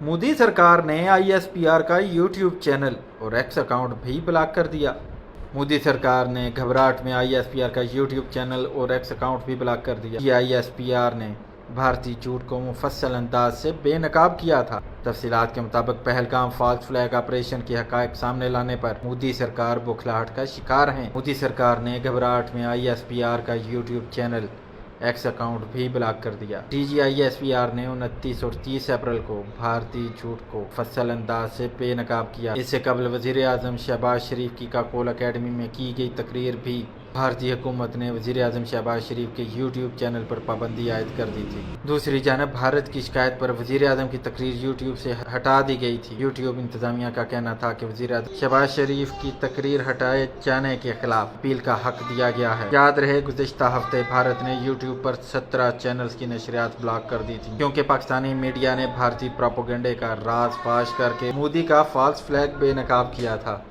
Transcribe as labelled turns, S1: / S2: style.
S1: मोदी सरकार ने ISPR का यूट्यूब चैनल और एक्स अकाउंट भी ब्लॉक कर दिया। मोदी सरकार ने घबराहट में ISPR का यूट्यूब चैनल और एक्स अकाउंट भी ब्लॉक कर दिया। ISPR ने भारतीय झूठ को मुफस्सल अंदाज से बेनकाब किया था। तफसीलात के मुताबिक पहलगाम फॉल्स फ्लैग ऑपरेशन के हकायक सामने लाने पर मोदी सरकार बौखलाहट का शिकार है। मोदी सरकार ने घबराहट में ISPR का यूट्यूब चैनल एक्स अकाउंट भी ब्लॉक कर दिया। DG ISPR ने 29 और 30 अप्रैल को भारतीय झूठ को मुफस्सल अंदाज से बेनकाब किया। इससे कबल वज़ीर आज़म शहबाज शरीफ की काकोल अकेडमी में की गई तकरीर भी भारतीय हुकूमत ने वज़ीर आज़म शहबाज शरीफ के यूट्यूब चैनल पर पाबंदी आयद कर दी थी। दूसरी जानब भारत की शिकायत पर वज़ीर आज़म की तकरीर यूट्यूब से हटा दी गई थी। यूट्यूब इंतजामिया का कहना था कि वज़ीर आज़म शहबाज शरीफ की तकरीर हटाए जाने के खिलाफ अपील का हक दिया गया है। याद रहे गुज़िश्ता हफ्ते भारत ने यूट्यूब पर 17 चैनल्स की नशरियात ब्लॉक कर दी थी, क्योंकि पाकिस्तानी मीडिया ने भारतीय प्रोपेगेंडे का राज फाश करके मोदी का फॉल्स फ्लैग बेनकाब किया था।